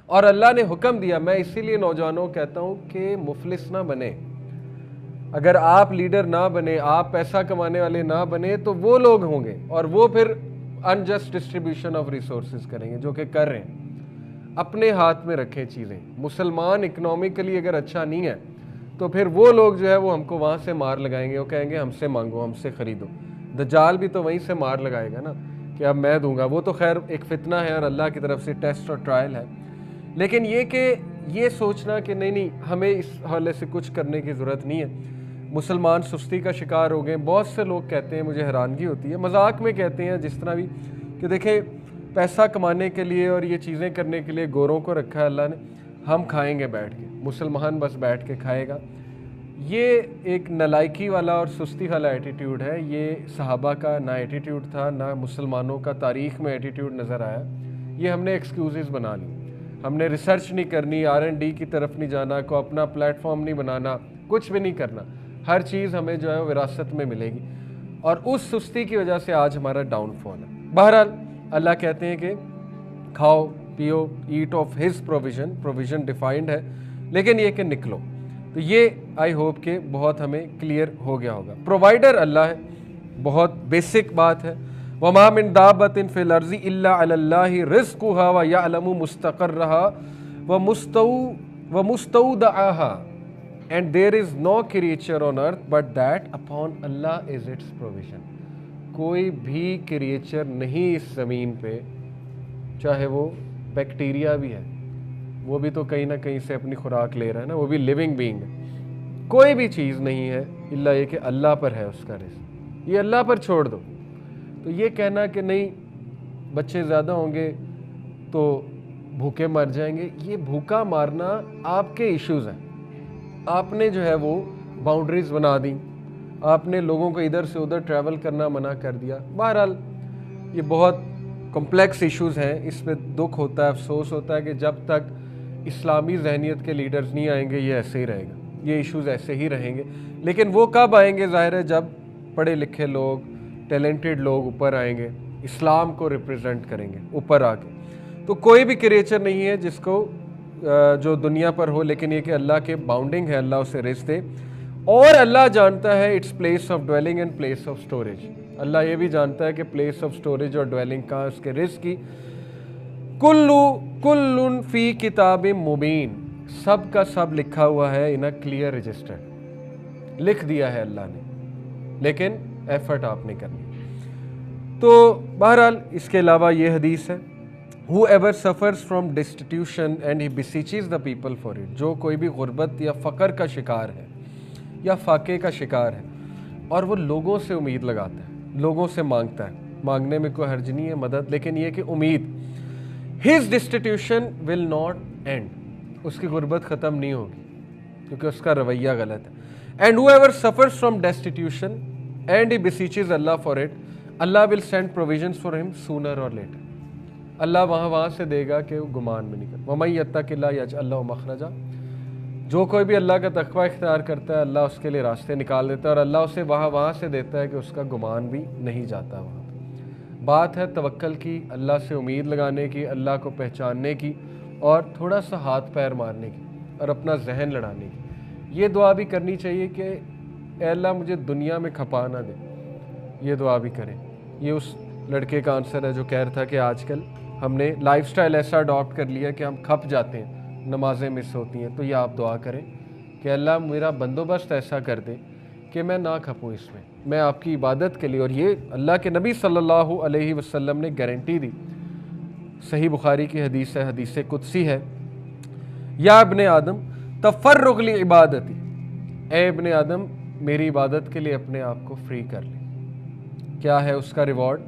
اور اللہ نے حکم دیا. میں اسی لیے نوجوانوں کو کہتا ہوں کہ مفلس نہ بنے. اگر آپ لیڈر نہ بنے, آپ پیسہ کمانے والے نہ بنے, تو وہ لوگ ہوں گے اور وہ پھر انجسٹ ڈسٹریبیوشن آف ریسورسز کریں گے, جو کہ کر رہے ہیں. اپنے ہاتھ میں رکھیں چیزیں. مسلمان اکنامکلی اگر اچھا نہیں ہے تو پھر وہ لوگ جو ہے وہ ہم کو وہاں سے مار لگائیں گے, وہ کہیں گے ہم سے مانگو, ہم سے خریدو. دجال بھی تو وہیں سے مار لگائے گا نا کہ اب میں دوں گا. وہ تو خیر ایک فتنہ ہے اور اللہ کی طرف سے ٹیسٹ اور ٹرائل ہے. لیکن یہ کہ یہ سوچنا کہ نہیں ہمیں اس حوالے سے کچھ کرنے کی ضرورت نہیں ہے, مسلمان سستی کا شکار ہو گئے. بہت سے لوگ کہتے ہیں, مجھے حیرانگی ہوتی ہے, مذاق میں کہتے ہیں جس طرح بھی, کہ دیکھیں پیسہ کمانے کے لیے اور یہ چیزیں کرنے کے لیے گوروں کو رکھا ہے اللہ نے, ہم کھائیں گے بیٹھ کے, مسلمان بس بیٹھ کے کھائے گا. یہ ایک نالائکی والا اور سستی والا ایٹیٹیوڈ ہے. یہ صحابہ کا نہ ایٹیٹیوڈ تھا, نہ مسلمانوں کا تاریخ میں ایٹیٹیوڈ نظر آیا. یہ ہم نے ایکسکیوزز بنا لی. ہم نے ریسرچ نہیں کرنی, R&D کی طرف نہیں جانا, کو اپنا پلیٹ فارم نہیں بنانا, کچھ بھی نہیں کرنا. ہر چیز ہمیں جو ہے وراثت میں ملے گی, اور اس سستی کی وجہ سے آج ہمارا ڈاؤن فال ہے. بہرحال اللہ کہتے ہیں کہ کھاؤ پیو, eat of his provision, provision defined ہے, لیکن یہ کہ نکلو. تو یہ آئی ہوپ کہ بہت ہمیں کلیئر ہو گیا ہوگا. پرووائڈر اللہ ہے, بہت بیسک بات ہے. وَمَا مِن دَابَّةٍ فِي الْأَرْضِ إِلَّا عَلَى اللَّهِ رِزْقُهَا وَيَعْلَمُ مُسْتَقَرَّهَا وَمُسْتَوْدَعَهَا and there is no creature on earth but that upon Allah is its provision. کوئی بھی کریچر نہیں اس زمین پہ, چاہے وہ بیکٹیریا بھی ہے, وہ بھی تو کہیں نہ کہیں سے اپنی خوراک لے رہا ہے نا, وہ بھی لیونگ بینگ ہے. کوئی بھی چیز نہیں ہے الا یہ کہ اللہ پر ہے اس کا رزق, یہ اللہ پر چھوڑ دو. تو یہ کہنا کہ نہیں بچے زیادہ ہوں گے تو بھوکے مر جائیں گے, یہ بھوکا مارنا آپ کے ایشوز ہیں. آپ نے جو ہے وہ باؤنڈریز بنا دیں, آپ نے لوگوں کو ادھر سے ادھر ٹریول کرنا منع کر دیا. بہرحال یہ بہت کمپلیکس ایشوز ہیں, اس پہ دکھ ہوتا ہے, افسوس ہوتا ہے کہ جب تک اسلامی ذہنیت کے لیڈرز نہیں آئیں گے یہ ایسے ہی رہے گا, یہ ایشوز ایسے ہی رہیں گے. لیکن وہ کب آئیں گے؟ ظاہر ہے جب پڑھے لکھے لوگ, ٹیلنٹڈ لوگ اوپر آئیں گے, اسلام کو ریپرزینٹ کریں گے اوپر آ کے. تو کوئی بھی کریچر نہیں ہے جس کو جو دنیا پر ہو, لیکن یہ کہ اللہ کے باؤنڈنگ ہے, اللہ اسے رزق دے, اور اللہ جانتا ہے it's place of dwelling and place of storage. اللہ یہ بھی جانتا ہے کہ پلیس آف سٹوریج اور ڈویلنگ کہاں اس کے رزق کی. کل فی کتاب مبین, سب کا سب لکھا ہوا ہے ان اے کلیئر رجسٹر, لکھ دیا ہے اللہ نے, لیکن ایفرٹ آپ نے کرنی. تو بہرحال اس کے علاوہ یہ حدیث ہے, whoever suffers from destitution and he beseeches the people for it, جو کوئی بھی غربت یا فقر کا شکار ہے یا فاقے کا شکار ہے اور وہ لوگوں سے امید لگاتا ہے, لوگوں سے مانگتا ہے, مانگنے میں کوئی حرج نہیں ہے مدد, لیکن یہ کہ امید, his destitution will not end, اس کی غربت ختم نہیں ہوگی کیونکہ اس کا رویہ غلط ہے. and whoever suffers from destitution and he beseeches Allah for it, Allah will send provisions for him sooner or later. اللہ وہاں سے دے گا کہ وہ گمان میں نہیں کرتا. وَمَن يَتَّقِ اللَّهَ يَجْعَل لَّهُ مَخْرَجًا, جو کوئی بھی اللہ کا تقوی اختیار کرتا ہے اللہ اس کے لیے راستے نکال دیتا ہے, اور اللہ اسے وہاں سے دیتا ہے کہ اس کا گمان بھی نہیں جاتا وہاں. بات ہے توکل کی, اللہ سے امید لگانے کی, اللہ کو پہچاننے کی, اور تھوڑا سا ہاتھ پیر مارنے کی اور اپنا ذہن لڑانے کی. یہ دعا بھی کرنی چاہیے کہ اے اللہ مجھے دنیا میں کھپا نہ دے, یہ دعا بھی کریں. یہ اس لڑکے کا آنسر ہے جو کہہ رہا تھا کہ آج کل ہم نے لائف سٹائل ایسا اڈاپٹ کر لیا کہ ہم کھپ جاتے ہیں, نمازیں مس ہوتی ہیں. تو یہ آپ دعا کریں کہ اللہ میرا بندوبست ایسا کر دے کہ میں نہ کھپوں اس میں آپ کی عبادت کے لیے. اور یہ اللہ کے نبی صلی اللہ علیہ وسلم نے گارنٹی دی, صحیح بخاری کی حدیث ہے, حدیث قدسی ہے, یا ابن آدم تفرغ لعبادتی, اے ابن آدم میری عبادت کے لیے اپنے آپ کو فری کر لے. کیا ہے اس کا reward?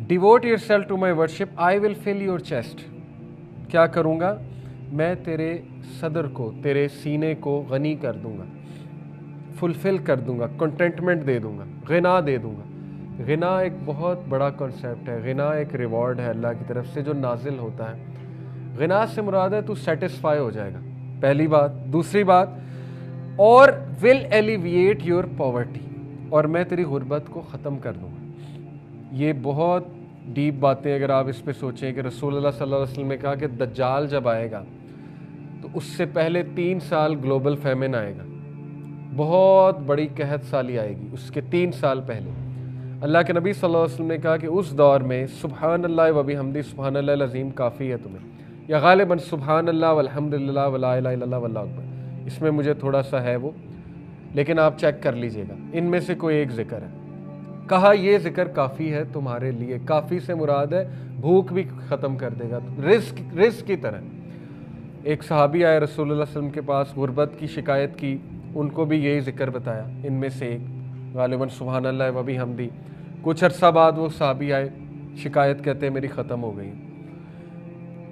Devote yourself to my worship, I will fill your chest. کیا کروں گا؟ میں تیرے صدر کو, تیرے سینے کو غنی کر دوں گا, فلفل کر دوں گا, کنٹینٹمنٹ دے دوں گا, غنا دے دوں گا. غنا ایک بہت بڑا کنسیپٹ ہے, غنا ایک ریوارڈ ہے اللہ کی طرف سے جو نازل ہوتا ہے. غنا سے مراد ہے تو سیٹسفائی ہو جائے گا, پہلی بات. دوسری بات, اور will alleviate your poverty, اور میں تیری غربت کو ختم کر دوں گا. یہ بہت ڈیپ باتیں اگر آپ اس پہ سوچیں کہ رسول اللہ صلی اللہ علیہ وسلم نے کہا کہ دجال جب آئے گا تو اس سے پہلے 3 سال گلوبل فیمن آئے گا، بہت بڑی قحط سالی آئے گی اس کے 3 سال پہلے۔ اللہ کے نبی صلی اللہ علیہ وسلم نے کہا کہ اس دور میں سبحان اللہ و بحمدہ سبحان اللہ العظیم کافی ہے تمہیں، یا غالباً سبحان اللہ والحمد للہ ولا الہ الا اللہ واللہ اکبر، اس میں مجھے تھوڑا سا ہے وہ، لیکن آپ چیک کر لیجئے گا، ان میں سے کوئی ایک ذکر ہے۔ کہا یہ ذکر کافی ہے تمہارے لیے، کافی سے مراد ہے بھوک بھی ختم کر دے گا، رزق کی طرح۔ ایک صحابی آئے رسول اللہ صلی اللہ علیہ وسلم کے پاس، غربت کی شکایت کی، ان کو بھی یہی ذکر بتایا، ان میں سے ایک غالباً سبحان اللہ و بحمدہ۔ کچھ عرصہ بعد وہ صحابی آئے، شکایت کہتے ہیں میری ختم ہو گئی۔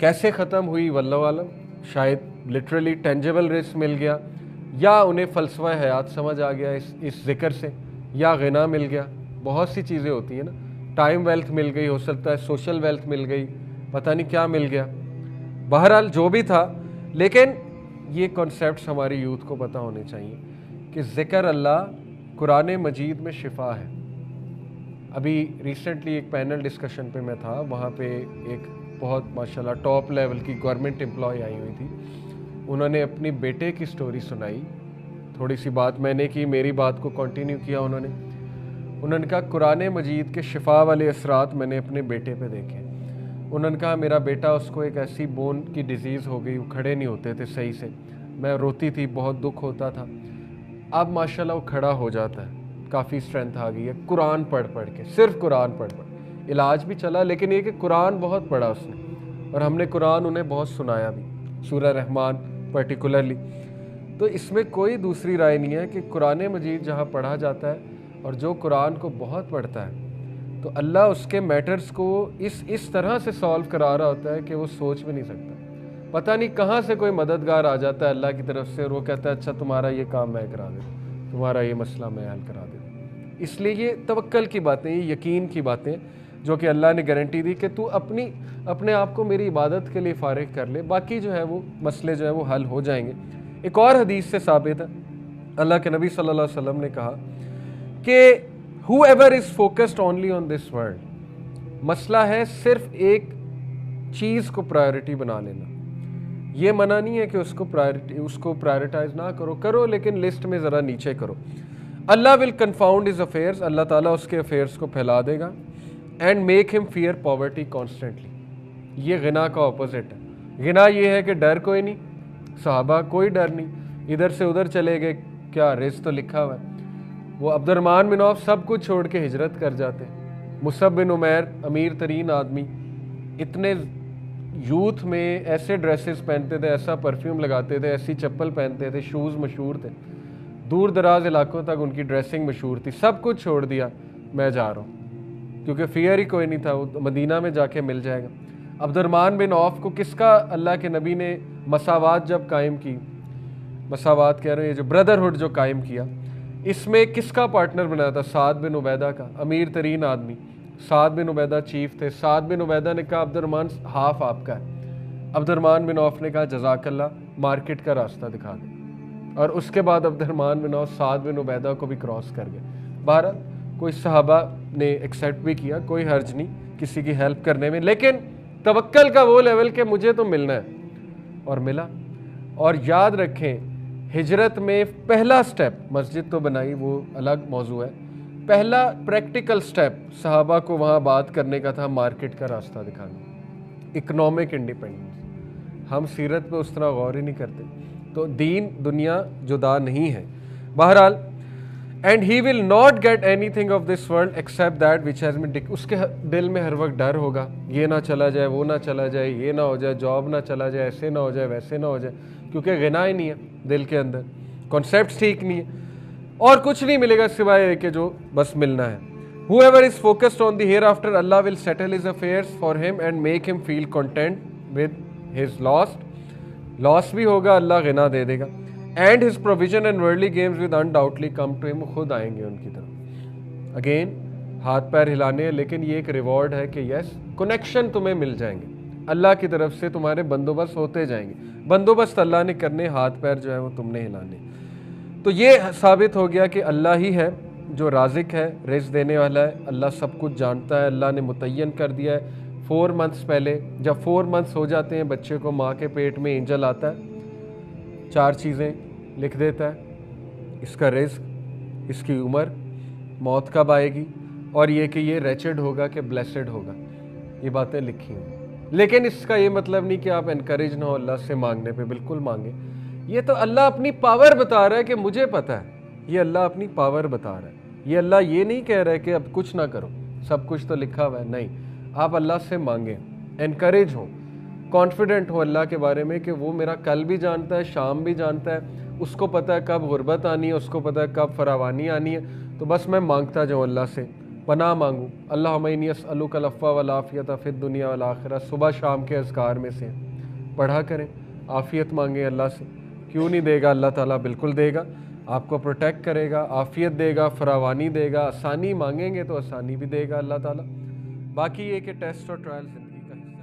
کیسے ختم ہوئی واللہ عالم، شاید لٹرلی ٹینجیبل رزق مل گیا، یا انہیں فلسفہ حیات سمجھ آ گیا اس ذکر سے، یا غنا مل گیا، بہت سی چیزیں ہوتی ہیں نا، ٹائم ویلتھ مل گئی، ہو سکتا ہے سوشل ویلتھ مل گئی، پتہ نہیں کیا مل گیا، بہرحال جو بھی تھا، لیکن یہ کانسیپٹس ہماری یوتھ کو پتہ ہونے چاہیے کہ ذکر اللہ قرآن مجید میں شفا ہے۔ ابھی ریسنٹلی ایک پینل ڈسکشن پہ میں تھا، وہاں پہ ایک بہت ماشاءاللہ ٹاپ لیول کی گورنمنٹ امپلائی آئی ہوئی تھی، انہوں نے اپنی بیٹے کی سٹوری سنائی، تھوڑی سی بات میں نے کی، میری بات کو کنٹینیو کیا انہوں نے کہا قرآن مجید کے شفا والے اثرات میں نے اپنے بیٹے پہ دیکھے۔ انہوں نے کہا میرا بیٹا، اس کو ایک ایسی بون کی ڈیزیز ہو گئی، وہ کھڑے نہیں ہوتے تھے صحیح سے، میں روتی تھی، بہت دکھ ہوتا تھا، اب ماشاءاللہ وہ کھڑا ہو جاتا ہے، کافی اسٹرینتھ آ گئی ہے، قرآن پڑھ کے، صرف قرآن پڑھ، علاج بھی چلا، لیکن یہ کہ قرآن بہت پڑھا اس نے، اور ہم نے قرآن انہیں بہت سنایا بھی، سورہ رحمان پرٹیکولرلی۔ تو اس میں کوئی دوسری رائے نہیں ہے کہ قرآن مجید جہاں پڑھا جاتا ہے اور جو قرآن کو بہت پڑھتا ہے تو اللہ اس کے میٹرز کو اس طرح سے سالو کرا رہا ہوتا ہے کہ وہ سوچ بھی نہیں سکتا، پتہ نہیں کہاں سے کوئی مددگار آ جاتا ہے اللہ کی طرف سے، اور وہ کہتا ہے اچھا تمہارا یہ کام میں کرا دیتا ہوں، تمہارا یہ مسئلہ میں حل کرا دیتا ہوں۔ اس لیے یہ توکل کی باتیں، یہ یقین کی باتیں جو کہ اللہ نے گارنٹی دی کہ تو اپنے آپ کو میری عبادت کے لیے فارغ کر لے، باقی جو ہے وہ مسئلے جو ہے وہ حل ہو جائیں گے۔ ایک اور حدیث سے ثابت ہے، اللہ کے نبی صلی اللہ علیہ وسلم نے کہا کہ whoever is focused only on this world، مسئلہ ہے صرف ایک چیز کو پرائیورٹی بنا لینا، یہ منع نہیں ہے کہ اس کو پرائیورٹائز نہ کرو لیکن لسٹ میں ذرا نیچے کرو۔ اللہ will confound his affairs، اللہ تعالیٰ اس کے افیئرس کو پھیلا دے گا، and make him fear poverty constantly، یہ غنا کا اپوزٹ ہے۔ غنا یہ ہے کہ ڈر کوئی نہیں، صحابہ کوئی ڈر نہیں، ادھر سے ادھر چلے گئے، کیا رزق تو لکھا ہوا ہے۔ وہ عبد الرحمن بن عوف سب کچھ چھوڑ کے ہجرت کر جاتے، مصعب بن عمیر امیر ترین آدمی، اتنے یوتھ میں ایسے ڈریسز پہنتے تھے، ایسا پرفیوم لگاتے تھے، ایسی چپل پہنتے تھے، شوز مشہور تھے، دور دراز علاقوں تک ان کی ڈریسنگ مشہور تھی، سب کچھ چھوڑ دیا، میں جا رہا ہوں، کیونکہ فیئر ہی کوئی نہیں تھا، وہ مدینہ میں جا کے مل جائے گا۔ عبد الرحمن بن عوف کو کس کا اللہ کے نبی نے مساوات جب قائم کی، مساوات کہہ رہے ہیں یہ جو بردرہڈ جو قائم کیا، اس میں کس کا پارٹنر بنایا تھا؟ سعد بن عبیدہ کا، امیر ترین آدمی، سعد بن عبیدہ چیف تھے، سعد بن عبیدہ نے کہا عبد الرحمن ہاف آپ کا ہے، عبد الرحمن بن عوف نے کہا جزاک اللہ، مارکیٹ کا راستہ دکھا دے، اور اس کے بعد عبد الرحمن بن عوف سعد بن عبیدہ کو بھی کراس کر گئے۔ بہرحال کوئی صحابہ نے ایکسیپٹ بھی کیا، کوئی حرج نہیں کسی کی ہیلپ کرنے میں، لیکن توکل کا وہ لیول کہ مجھے تو ملنا ہے، اور ملا۔ اور یاد رکھیں ہجرت میں پہلا سٹیپ، مسجد تو بنائی وہ الگ موضوع ہے، پہلا پریکٹیکل سٹیپ صحابہ کو وہاں بات کرنے کا تھا مارکیٹ کا راستہ دکھانا، اکنامک انڈیپینڈنس۔ ہم سیرت پہ اس طرح غور ہی نہیں کرتے، تو دین دنیا جدا نہیں ہے۔ بہرحال and he will not get anything of this world except that which has been, اس کے دل میں ہر وقت ڈر ہوگا، یہ نہ چلا جائے، وہ نہ چلا جائے، یہ نہ ہو جائے، جاب نہ چلا جائے، ایسے نہ ہو جائے، ویسے نہ ہو جائے، کیونکہ غنا ہی نہیں ہے دل کے اندر، کانسیپٹس ٹھیک نہیں ہے، اور کچھ نہیں ملے گا سوائے کہ جو بس ملنا ہے۔ whoever is focused on the hereafter Allah will settle his affairs for him and make him feel content with his loss بھی ہوگا، اللہ غنا دے دے گا، and his provision and worldly gains will undoubtedly come to him، خود آئیں گے ان کی طرف، again ہاتھ پیر ہلانے ہیں، لیکن یہ ایک ریوارڈ ہے کہ یس کنیکشن تمہیں مل جائیں گے، اللہ کی طرف سے تمہارے بندوبست ہوتے جائیں گے، بندوبست اللہ نے کرنے، ہاتھ پیر جو ہے وہ تم نے ہلانے۔ تو یہ ثابت ہو گیا کہ اللہ ہی ہے جو رازق ہے، رزق دینے والا ہے، اللہ سب کچھ جانتا ہے، اللہ نے متعین کر دیا ہے 4 منتھس پہلے. جب 4 منتھس ہو جاتے ہیں بچے کو ماں کے پیٹ میں اینجل آتا ہے، 4 چیزیں لکھ دیتا ہے: اس کا رزق، اس کی عمر، موت کب آئے گی، اور یہ کہ یہ ریچڈ ہوگا کہ بلیسڈ ہوگا. یہ باتیں لکھی ہیں. لیکن اس کا یہ مطلب نہیں کہ آپ انکریج نہ ہو اللہ سے مانگنے پہ، بالکل مانگیں. یہ تو اللہ اپنی پاور بتا رہا ہے کہ مجھے پتہ ہے. یہ اللہ اپنی پاور بتا رہا ہے. یہ اللہ یہ نہیں کہہ رہا ہے کہ اب کچھ نہ کرو، سب کچھ تو لکھا ہوا ہے. نہیں، آپ اللہ سے مانگیں، انکریج ہوں، کانفیڈنٹ ہو اللہ کے بارے میں کہ وہ میرا کل بھی جانتا ہے، شام بھی جانتا ہے، اس کو پتہ ہے کب غربت آنی ہے، اس کو پتہ ہے کب فراوانی آنی ہے. تو بس میں مانگتا جاؤں اللہ سے، پناہ مانگوں. اللہم انی اسألک العفو والعافیۃ فی الدنیا والآخرہ صبح شام کے اذکار میں سے پڑھا کریں. عافیت مانگیں اللہ سے. کیوں نہیں دے گا اللہ تعالیٰ؟ بالکل دے گا. آپ کو پروٹیکٹ کرے گا، عافیت دے گا، فراوانی دے گا. آسانی مانگیں گے تو آسانی بھی دے گا اللہ تعالیٰ. باقی یہ کہ ٹیسٹ اور ٹرائلز